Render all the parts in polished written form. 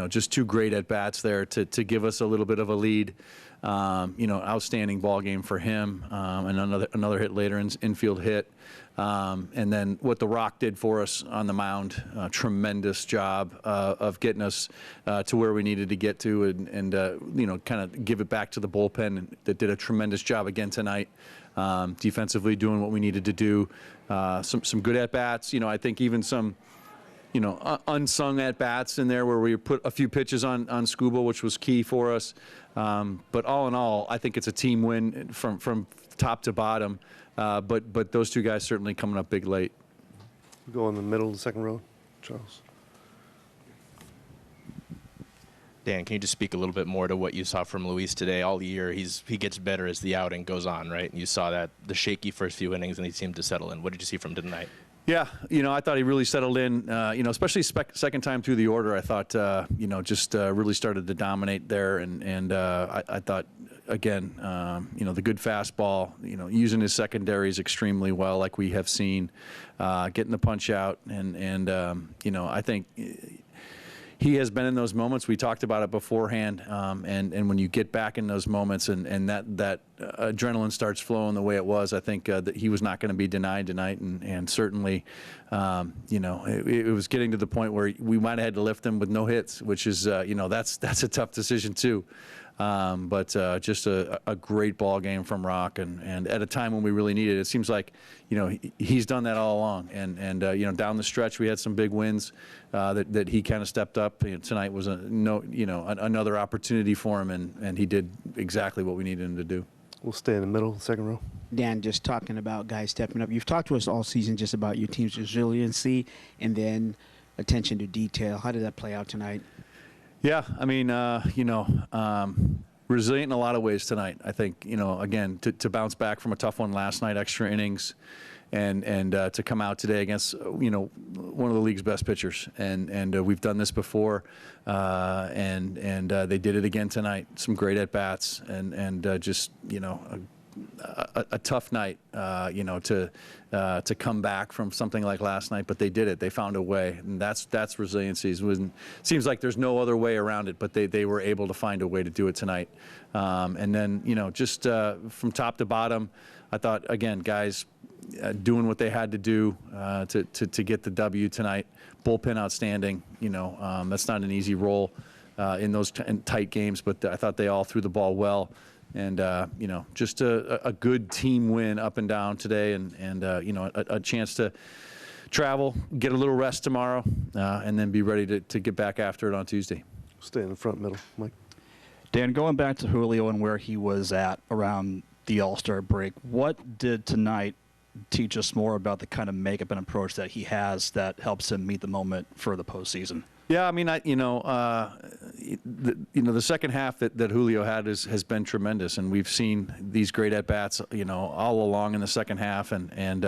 just two great at bats there to give us a little bit of a lead. Outstanding ball game for him, and another hit later, infield hit. And then what the Rock did for us on the mound, tremendous job of getting us to where we needed to get to, and kind of give it back to the bullpen that did a tremendous job again tonight, defensively doing what we needed to do. Some good at bats. I think even some unsung at bats in there where we put a few pitches on Scuba, which was key for us. But all in all, I think it's a team win from top to bottom. But those two guys certainly coming up big late. We'll go in the middle of the second row, Charles. Dan, can you just speak a little bit more to what you saw from Luis today? All year, he gets better as the outing goes on, right? And you saw that the shaky first few innings, and he seemed to settle in. What did you see from tonight? Yeah, I thought he really settled in, especially second time through the order. I thought, just really started to dominate there. And I thought, again, the good fastball, using his secondaries extremely well, like we have seen, getting the punch out. And I think he has been in those moments. We talked about it beforehand. And when you get back in those moments and that adrenaline starts flowing the way it was, I think that he was not going to be denied tonight. And certainly, it was getting to the point where we might have had to lift him with no hits, which is, that's a tough decision too. But just a great ball game from Rock, and at a time when we really needed it. It seems like, he's done that all along. And down the stretch, we had some big wins that he kind of stepped up. Tonight was another opportunity for him, and he did exactly what we needed him to do. We'll stay in the middle, second row. Dan, just talking about guys stepping up. You've talked to us all season just about your team's resiliency and then attention to detail. How did that play out tonight? Yeah, I mean, resilient in a lot of ways tonight. I think, again, to bounce back from a tough one last night, extra innings, and to come out today against, one of the league's best pitchers. And we've done this before, and they did it again tonight. Some great at-bats, and just, a tough night, to come back from something like last night, but they did it. They found a way, and that's resiliency. It seems like there's no other way around it, but they were able to find a way to do it tonight. And then, just from top to bottom, I thought, again, guys doing what they had to do to get the W tonight. Bullpen outstanding. That's not an easy role in those tight games, but I thought they all threw the ball well. And, just a good team win up and down today, and a chance to travel, get a little rest tomorrow, and then be ready to get back after it on Tuesday. Stay in the front middle, Mike. Dan, going back to Julio and where he was at around the All-Star break, what did tonight teach us more about the kind of makeup and approach that he has that helps him meet the moment for the postseason? Yeah, I mean, the second half that Julio had has been tremendous, and we've seen these great at bats, all along in the second half, and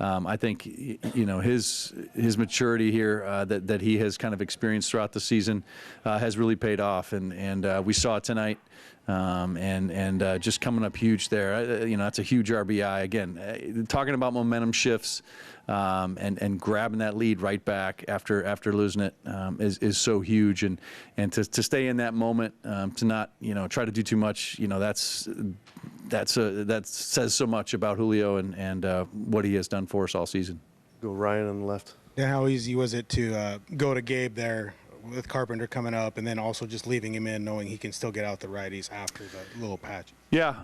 I think his maturity here that he has kind of experienced throughout the season has really paid off, and we saw it tonight. And just coming up huge there. That's a huge RBI. Again, talking about momentum shifts, and grabbing that lead right back after losing it is so huge. And to stay in that moment, to not try to do too much. That says so much about Julio and what he has done for us all season. Go Ryan on the left. Yeah, how easy was it to go to Gabe there with Carpenter coming up, and then also just leaving him in, knowing he can still get out the righties after the little patch? Yeah,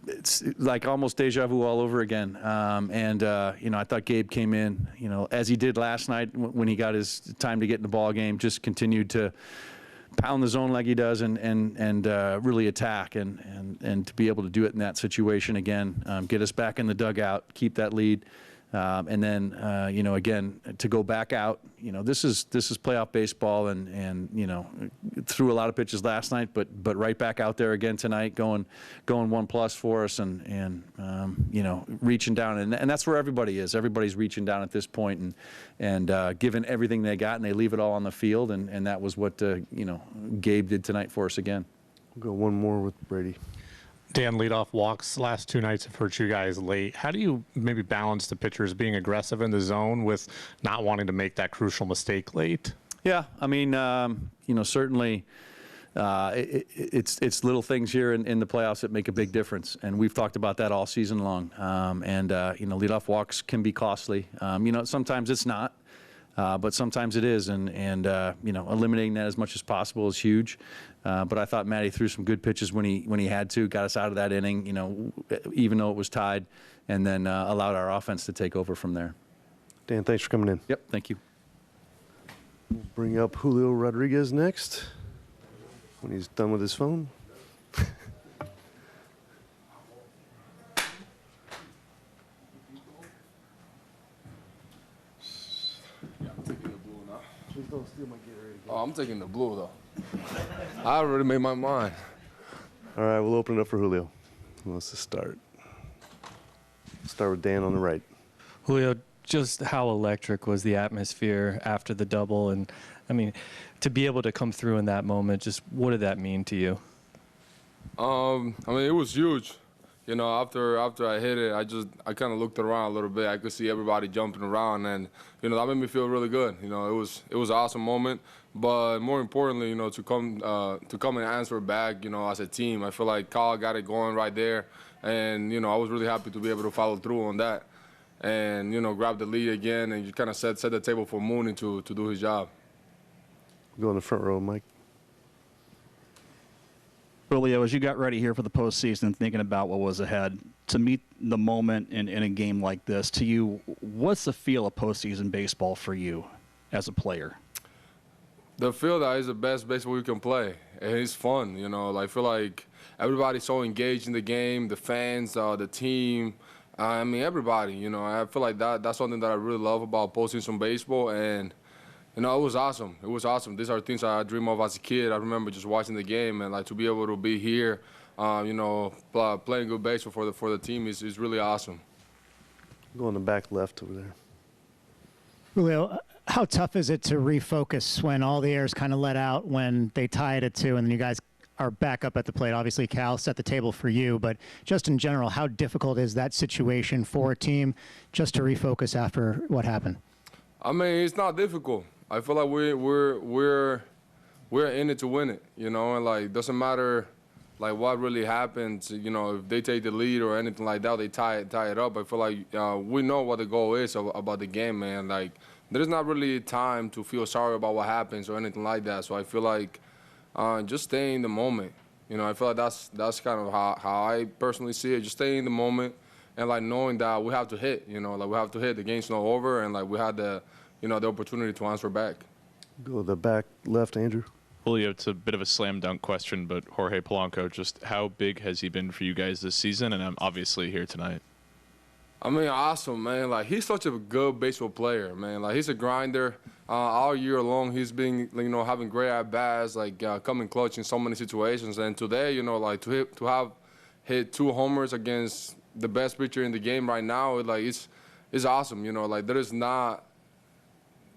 it's like almost deja vu all over again. I thought Gabe came in, as he did last night when he got his time to get in the ball game, just continued to pound the zone like he does and really attack and to be able to do it in that situation again, get us back in the dugout, keep that lead. And then, again, to go back out, this is playoff baseball, and threw a lot of pitches last night, but right back out there again tonight, going 1+ for us, and reaching down, and that's where everybody is. Everybody's reaching down at this point, and giving everything they got, and they leave it all on the field, and that was what Gabe did tonight for us again. We'll go one more with Brady. Dan, leadoff walks last two nights have hurt you guys late. How do you maybe balance the pitchers being aggressive in the zone with not wanting to make that crucial mistake late? Yeah, I mean, certainly it's little things here in the playoffs that make a big difference, and we've talked about that all season long. Leadoff walks can be costly. Sometimes it's not, but sometimes it is, and eliminating that as much as possible is huge. But I thought Matty threw some good pitches when he had to, got us out of that inning, even though it was tied, and then allowed our offense to take over from there. Dan, thanks for coming in. Yep, thank you. We'll bring up Julio Rodriguez next when he's done with his phone. Please don't steal my Gatorade. Oh, I'm taking the blue, though. I already made my mind. All right, we'll open it up for Julio. Who wants to start? Start with Dan on the right. Julio, just how electric was the atmosphere after the double? And, I mean, to be able to come through in that moment, just what did that mean to you? It was huge. After I hit it, I kind of looked around a little bit. I could see everybody jumping around, and that made me feel really good. It was an awesome moment. But more importantly, to come and answer back, as a team, I feel like Kyle got it going right there, and I was really happy to be able to follow through on that, and grab the lead again, and you kind of set the table for Mooney to do his job. Go in the front row, Mike. Julio, as you got ready here for the postseason, thinking about what was ahead, to meet the moment in a game like this, to you, what's the feel of postseason baseball for you as a player? The feel that is the best baseball you can play. And it's fun, I feel like everybody's so engaged in the game, the fans, the team, everybody, I feel like that's something that I really love about postseason baseball, and it was awesome. It was awesome. These are things I dream of as a kid. I remember just watching the game, and to be able to be here, playing good baseball for the team is really awesome. Go in the back left over there. Julio, how tough is it to refocus when all the air is kind of let out when they tie it at 2 and then you guys are back up at the plate? Obviously, Cal set the table for you, but just in general, how difficult is that situation for a team just to refocus after what happened? It's not difficult. I feel like we're in it to win it, and doesn't matter what really happens, if they take the lead or anything like that, they tie it up. I feel like we know what the goal is about the game, man. There's not really time to feel sorry about what happens or anything like that. So I feel like just stay in the moment. I feel like that's kind of how I personally see it. Just stay in the moment and knowing that we have to hit. We have to hit. The game's not over, and we had the opportunity to answer back. Go to the back left, Andrew. Julio, it's a bit of a slam dunk question, but Jorge Polanco, just how big has he been for you guys this season? And I'm obviously here tonight. Awesome, man. He's such a good baseball player, man. He's a grinder. All year long, he's been, having great at-bats, coming clutch in so many situations. And today, to have hit 2 homers against the best pitcher in the game right now, it's awesome.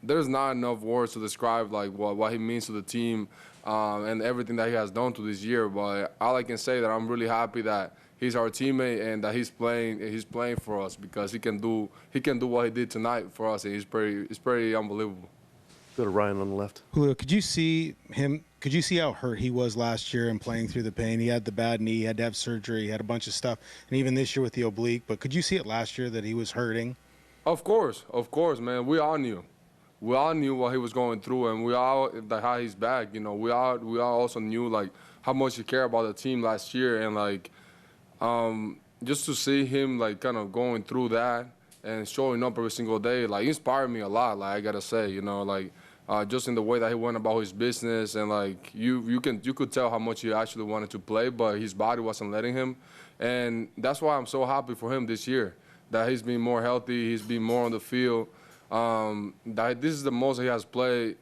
There's not enough words to describe what he means to the team and everything that he has done to this year. But all I can say that I'm really happy that he's our teammate and that he's playing for us, because he can do what he did tonight for us, and it's pretty unbelievable. Go to Ryan on the left. Julio, could you see how hurt he was last year and playing through the pain? He had the bad knee, he had to have surgery, he had a bunch of stuff, and even this year with the oblique. But could you see it last year that he was hurting? Of course, man. We all knew what he was going through, and we all had his back. We all also knew how much he cared about the team last year, and just to see him kind of going through that and showing up every single day, inspired me a lot. I gotta say, just in the way that he went about his business, and you could tell how much he actually wanted to play, but his body wasn't letting him, and that's why I'm so happy for him this year, that he's been more healthy, he's been more on the field. That this is the most he has played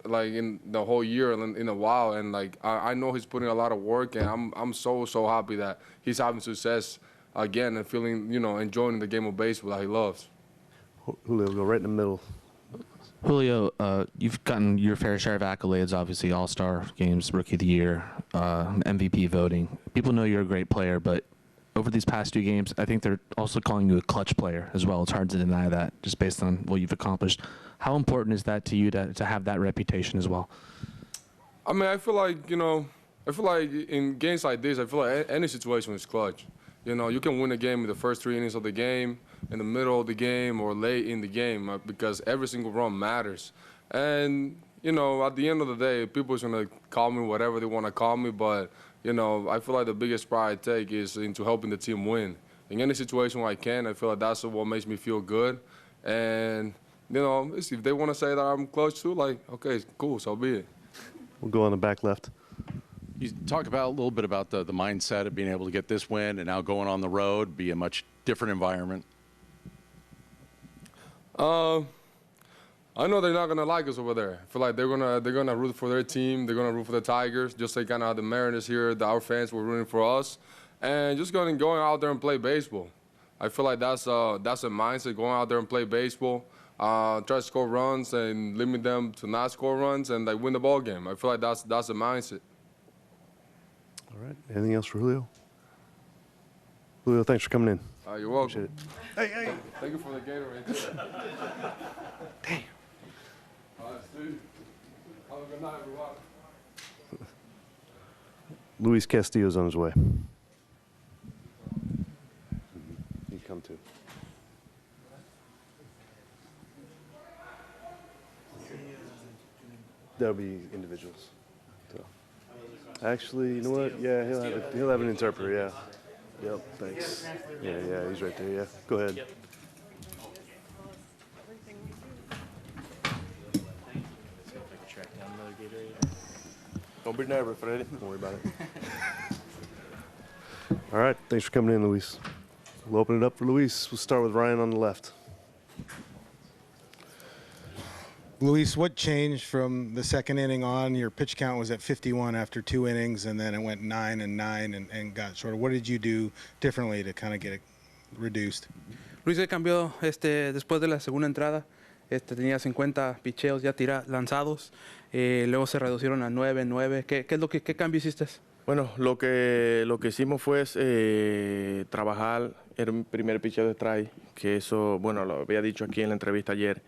in the whole year in a while, and I know he's putting a lot of work, and I'm so happy that he's having success again and feeling enjoying the game of baseball that he loves. Julio, go right in the middle. Julio, you've gotten your fair share of accolades, obviously All-Star games, Rookie of the Year, MVP voting. People know you're a great player, but over these past 2 games, I think they're also calling you a clutch player as well. It's hard to deny that just based on what you've accomplished. How important is that to you to have that reputation as well? I mean, I feel like, in games like this, I feel like any situation is clutch. You can win a game in the first 3 innings of the game, in the middle of the game, or late in the game because every single run matters. And, at the end of the day, people are going to call me whatever they want to call me, but, I feel like the biggest pride I take is into helping the team win. In any situation where I can, I feel like that's what makes me feel good. And, if they want to say that I'm clutch too, like, okay, cool, so be it. We'll go on the back left. You talk about a little bit about the mindset of being able to get this win and now going on the road, be a much different environment. I know they're not gonna like us over there. I feel like they're gonna root for their team. They're gonna root for the Tigers, just like kind of how the Mariners here, our fans were rooting for us, and just going out there and play baseball. I feel like that's a mindset, going out there and play baseball, try to score runs and limit them to not score runs and win the ball game. I feel like that's a mindset. All right. Anything else for Julio? Julio, thanks for coming in. You're welcome. Appreciate it. Hey. Thank you for the Gatorade. Damn. Have a good night, everyone. Luis Castillo's on his way. You come too. That'll be individuals. So. Actually, you know what? Yeah, he'll have an interpreter. Yeah. Yep. Thanks. Yeah. He's right there. Yeah. Go ahead. Don't be nervous, Freddie. Don't worry about it. All right. Thanks for coming in, Luis. We'll open it up for Luis. We'll start with Ryan on the left. Luis, what changed from the second inning on? Your pitch count was at 51 after 2 innings, and then it went 9 and 9 and got shorter. What did you do differently to kind of get it reduced? Luis, ¿qué cambió después de la segunda entrada? Tenía 50 picheos ya lanzados, luego se reducieron a 9. ¿Qué cambio hiciste? Bueno, lo que hicimos fue trabajar el primer picheo de strike, que eso, bueno, lo había dicho aquí en la entrevista ayer.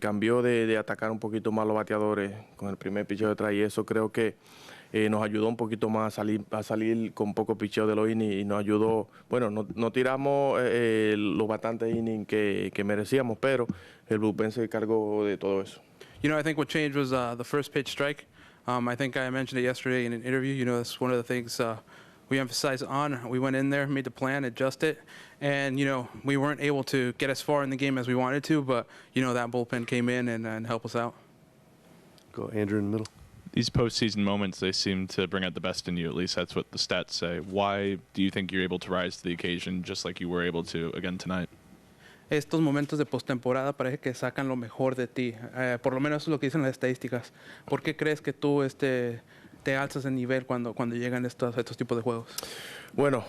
Cambió de atacar un poquito más los bateadores con el primer picheo de strike, y eso creo que nos ayudó un poquito más a salir con poco picheo de los innings, y nos ayudó, bueno, no tiramos los bastantes innings que merecíamos, pero el bullpen se encargó de todo eso. I think what changed was the first pitch strike. I think I mentioned it yesterday in an interview. That's one of the things we emphasize on. We went in there, made the plan, adjusted, and we weren't able to get as far in the game as we wanted to, but that bullpen came in and helped us out. Go Andrew in the middle. These postseason moments, they seem to bring out the best in you. At least that's what the stats say. Why do you think you're able to rise to the occasion just like you were able to again tonight? Estos momentos de postemporada parece que sacan lo mejor de ti. Por lo menos eso es lo que dicen las estadísticas. ¿Por qué crees que tú te alzas el nivel cuando llegan estos tipos de juegos? Bueno,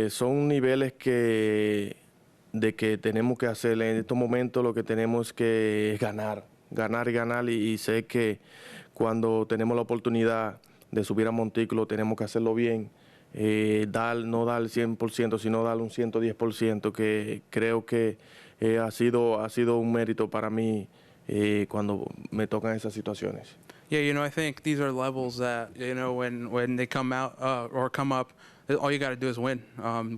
son niveles que tenemos que hacer. En estos momentos lo que tenemos que es ganar, y sé que cuando tenemos la oportunidad de subir a Montículo tenemos que hacerlo bien. No dar el 100%, sino dar un 110%, que creo que ha sido un mérito para mí cuando me tocan esas situaciones. Yeah, I think these are levels that, when they come out or come up, all you got to do is win.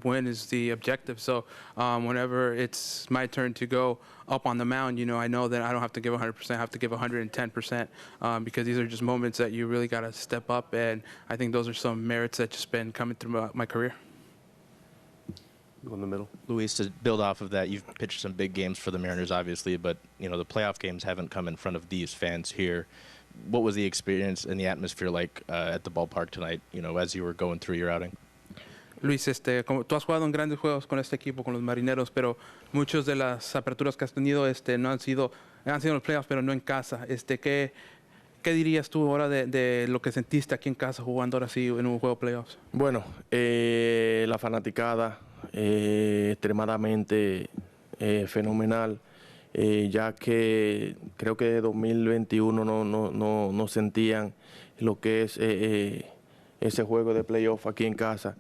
Win is the objective. So whenever it's my turn to go up on the mound, I know that I don't have to give 100%. I have to give 110% because these are just moments that you really got to step up. And I think those are some merits that just been coming through my career. Go in the middle. Luis, to build off of that, you've pitched some big games for the Mariners, obviously, but the playoff games haven't come in front of these fans here. What was the experience and the atmosphere like at the ballpark tonight, as you were going through your outing? Luis, como tú has jugado en grandes juegos con este equipo, con los Marineros, pero muchas de las aperturas que has tenido no han sido en los playoffs, pero no en casa. ¿Qué dirías tú ahora de lo que sentiste aquí en casa jugando ahora sí en un juego de playoffs? Bueno, la fanaticada extremadamente fenomenal, ya que creo que 2021 no sentían lo que es ese juego de playoff aquí en casa.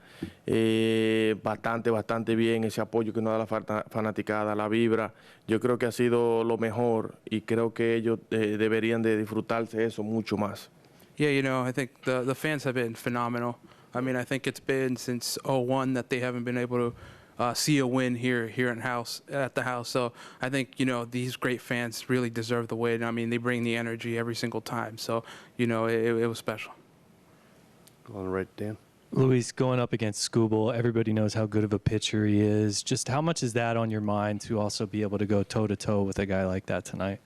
Bastante bien ese apoyo que nos da la fanaticada, la vibra. Yo creo que ha sido lo mejor y creo que ellos deberían de disfrutarse eso mucho más. Yeah, I think the fans have been phenomenal. I mean, I think it's been since '01 that they haven't been able to see a win here at the house. So I think, these great fans really deserve the win. I mean, they bring the energy every single time. So, it was special. Go on right, Dan. Luis, going up against Skubal, everybody knows how good of a pitcher he is. Just how much is that on your mind to also be able to go toe-to-toe with a guy like that tonight?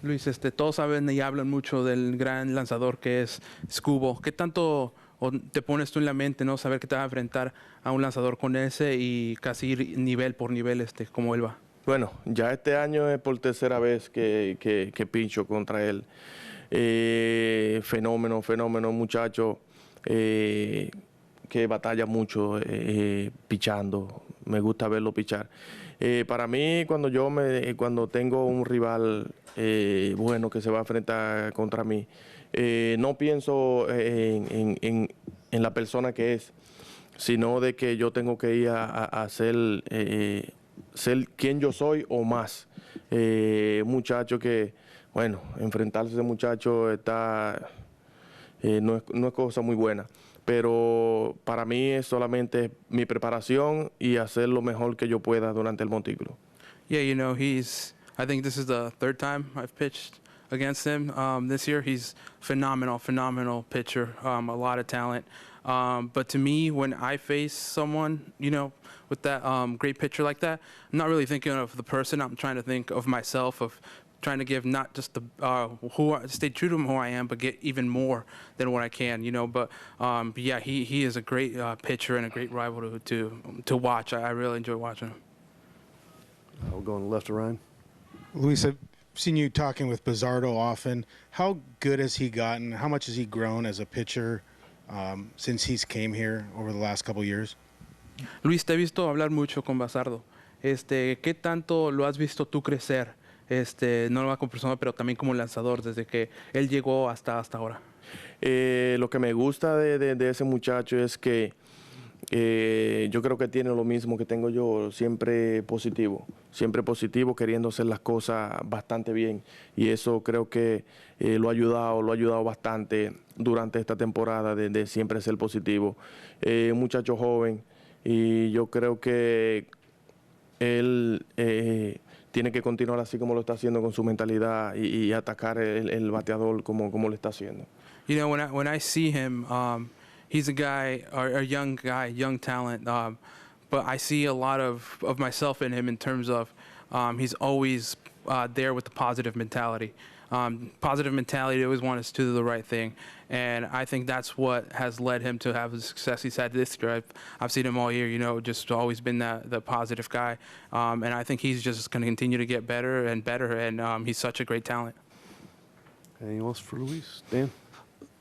Luis, todos saben y hablan mucho del gran lanzador que es Skubal. ¿Qué tanto te pones tú en la mente, no saber que te vas a enfrentar a un lanzador con ese y casi ir nivel por nivel como él va? Bueno, ya este año es por tercera vez que pincho contra él. Fenómeno, muchacho, que batalla mucho pichando. Me gusta verlo pichar. Para mí, cuando tengo un rival bueno que se va a enfrentar contra mí, no pienso en la persona que es, sino de que yo tengo que ir a ser quien yo soy o más. Muchacho que, bueno, enfrentarse a ese muchacho no es cosa muy buena. Pero para mí es solamente mi preparación y hacer lo mejor que yo pueda durante el montículo. Yeah, I think this is the third time I've pitched against him this year. He's phenomenal pitcher, a lot of talent. But to me, when I face someone, with that great pitcher like that, I'm not really thinking of the person. I'm trying to think of myself, of trying to give not just stay true to who I am, but get even more than what I can, But yeah, he is a great pitcher and a great rival to watch. I really enjoy watching him. We're going left to Ryan. Luis, I've seen you talking with Bizzardo often. How good has he gotten? How much has he grown as a pitcher since he's came here over the last couple years? Luis, te he visto hablar mucho con Bizzardo. ¿Qué tanto lo has visto tú crecer? No lo como persona, pero también como lanzador, desde que él llegó hasta ahora. Lo que me gusta de ese muchacho es que yo creo que tiene lo mismo que tengo yo, siempre positivo, queriendo hacer las cosas bastante bien. Y eso creo que lo ha ayudado bastante durante esta temporada de siempre ser positivo. Un muchacho joven y yo creo que él tiene que continuar así como lo está haciendo con su mentalidad y atacar el bateador como lo está haciendo. When I see him, he's a guy, a young guy, young talent, but I see a lot of myself in him in terms of he's always there with the positive mentality. Positive mentality, always want us to do the right thing. And I think that's what has led him to have the success he's had this year. I've seen him all year, just always been the positive guy. And I think he's just going to continue to get better and better, and he's such a great talent. Anything else for Luis? Dan?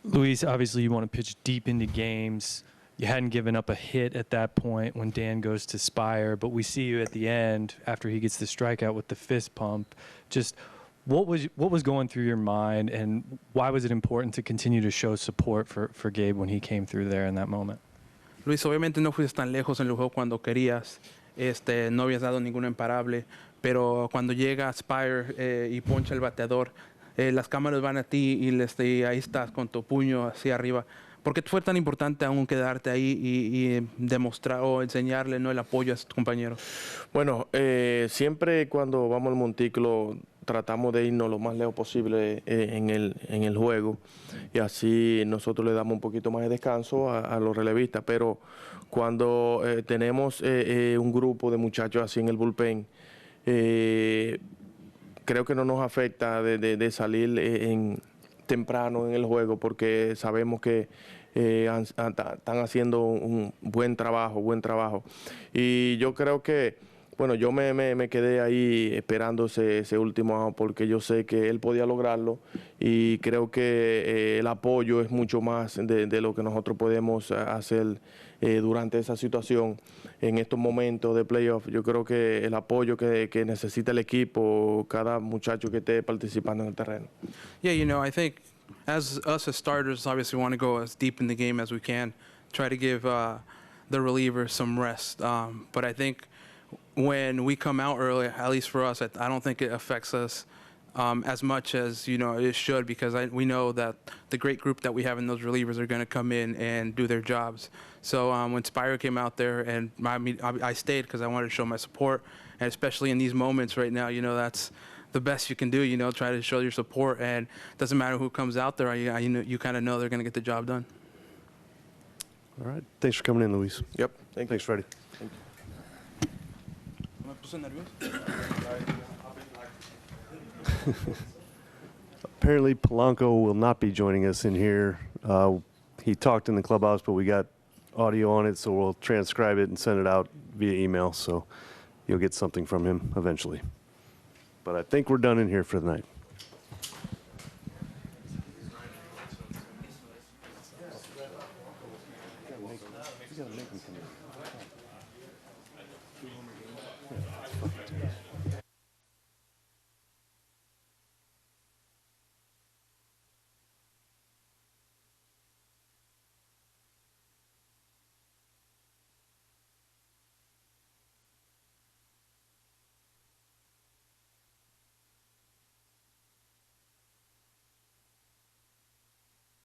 Luis, obviously you want to pitch deep into games. You hadn't given up a hit at that point when Dan goes to Spire, but we see you at the end after he gets the strikeout with the fist pump. Just what was going through your mind, and why was it important to continue to show support for Gabe when he came through there in that moment? Luis, obviamente no fuiste tan lejos en el juego cuando querías. No habías dado ningún imparable, pero cuando llega Spire y poncha el bateador, las cámaras van a ti y ahí estás con tu puño hacia arriba. ¿Por qué fue tan importante aún quedarte ahí y demostrar o enseñarle el apoyo a sus compañeros? Bueno, siempre cuando vamos al montículo tratamos de irnos lo más lejos posible en el juego y así nosotros le damos un poquito más de descanso a los relevistas, pero cuando tenemos un grupo de muchachos así en el bullpen, creo que no nos afecta de salir temprano en el juego porque sabemos que están haciendo un buen trabajo. Y yo creo que, bueno, yo me quedé ahí esperando ese último out porque yo sé que él podía lograrlo y creo que el apoyo es mucho más de lo que nosotros podemos hacer durante esa situación. En estos momentos de playoff, yo creo que el apoyo que necesita el equipo, cada muchacho que esté participando en el terreno. Yeah, I think as us as starters, obviously want to go as deep in the game as we can, try to give the relievers some rest. But I think when we come out early, at least for us, I don't think it affects us as much as it should, because we know that the great group that we have in those relievers are going to come in and do their jobs. So when Spire came out there, and I stayed because I wanted to show my support, and especially in these moments right now, that's the best you can do. Try to show your support, and it doesn't matter who comes out there. You kind of know they're going to get the job done. All right. Thanks for coming in, Luis. Yep. Thanks, Freddie. Thank you. Apparently, Polanco will not be joining us in here. He talked in the clubhouse, but we got audio on it, so we'll transcribe it and send it out via email. So you'll get something from him eventually. But I think we're done in here for the night. You gotta make him come in.